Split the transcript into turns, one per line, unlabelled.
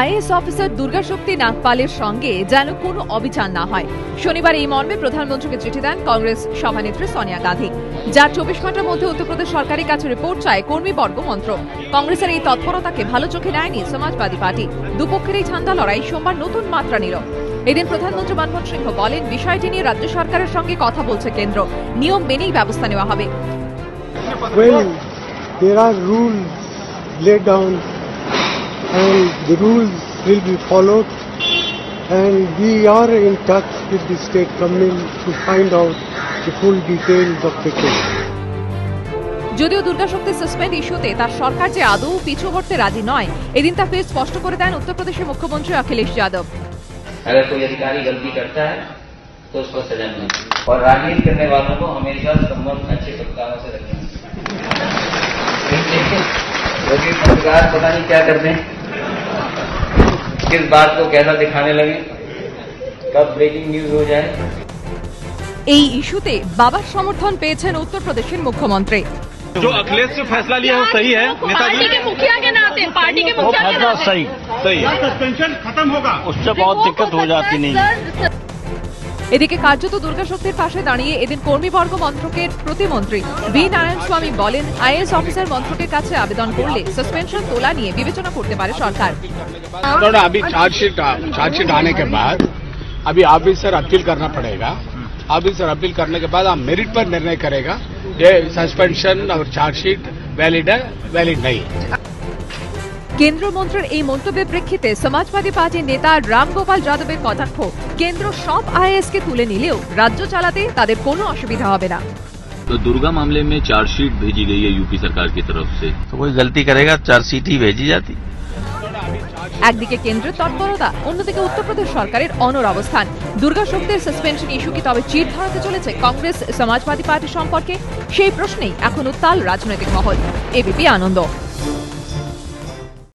IAS officer Durga শক্তি নাগপালের সঙ্গে যেন কোনো অবিচার না হয়। শনিবার এই মর্মে প্রধানমন্ত্রীকে চিঠি দেন কংগ্রেস সভানেত্রী সোনিয়া গান্ধী, যার 24 ঘন্টার মধ্যে উত্তরপ্রদেশ সরকারের কাছে রিপোর্ট চায় কর্মীবর্গ মন্ত্র। কংগ্রেসের এই তৎপরতাকে ভালো চোখে নেয়নি সমাজবাদী পার্টি। দুপক্ষের এই ঠান্ডা লড়াই সোমবার নতুন মাত্রা নিল। এদিন প্রধানমন্ত্রী মনমোহন সিংহ বলেন, বিষয়টি নিয়ে রাজ্য সরকারের সঙ্গে কথা বলছে কেন্দ্র, নিয়ম মেনেই ব্যবস্থা নেওয়া হবে।
Well, there are rules laid down and the rules will be followed, and we are in touch with the state government to find out the full details of the case.
যদিও দুর্গা শক্তি সাসপেন্ড ইস্যুতে তার সরকার যে আদৌ পিছু হটতে রাজি নয়, এদিন তা ফের স্পষ্ট করে দেন উত্তরপ্রদেশের মুখ্যমন্ত্রী অখিলেশ যাদব।
अगर कोई अधिकारी गलती करता है तो उसको सजा मिले और राजनीति करने वालों को हमेशा संबंध अच्छे सत्कारों से रखें। क्योंकि पत्रकार पता नहीं क्या करते हैं, किस बात को कैसा दिखाने लगे, कब ब्रेकिंग न्यूज हो जाए।
এই ইস্যুতে বাবার সমর্থন পেয়েছেন উত্তরপ্রদেশের মুখ্যমন্ত্রী।
जो अखिलेश ने फैसला लिया वो सही है।
पार्टी के मुखिया के नाते, पार्टी के मुखिया के नाते
सही है। सस्पेंशन खत्म होगा, उससे बहुत दिक्कत हो जाती नहीं।
এদিকে কার্যত দুর্গা শক্তির পাশে দাঁড়িয়ে এদিন কর্মীবর্গ মন্ত্রকের প্রতিমন্ত্রী বি নারায়ণ স্বামী বলেন, আইএএস অফিসার মন্ত্রকের কাছে আবেদন করলে সাসপেনশন তোলা নিয়ে বিবেচনা করতে পারে সরকার।
अभी चार्जशीट आने के बाद अभी ऑफिसर अपील करना पड़ेगा। ऑफिसर अपील करने के बाद आप मेरिट पर निर्णय करेगा ये सस्पेंशन और चार्जशीट वैलिड है वैलिड नहीं।
কেন্দ্র মন্ত্রীর এই মন্তব্যের প্রেক্ষিতে সমাজবাদী পার্টির নেতা রামগোপাল যাদবের কটাক্ষ, কেন্দ্র সব আইএএস কে তুলে নিলেও রাজ্য চালাতে তাদের কোনো অসুবিধা হবে না।
तो दुर्गा मामले में चार्जशीट भेजी गई है यूपी सरकार की तरफ से,
तो कोई गलती करेगा चार्जशीट ही भेजी जाती।
একদিকে কেন্দ্রের তৎপরতা, অন্যদিকে উত্তরপ্রদেশ সরকারের অনড় অবস্থান। দুর্গা শক্তির সাসপেনশন ইস্যু কি তবে চির ধরাতে চলেছে কংগ্রেস সমাজবাদী পার্টি সম্পর্কে? সেই প্রশ্নেই এখন উত্তাল রাজনৈতিক মহল। এবিপি আনন্দ।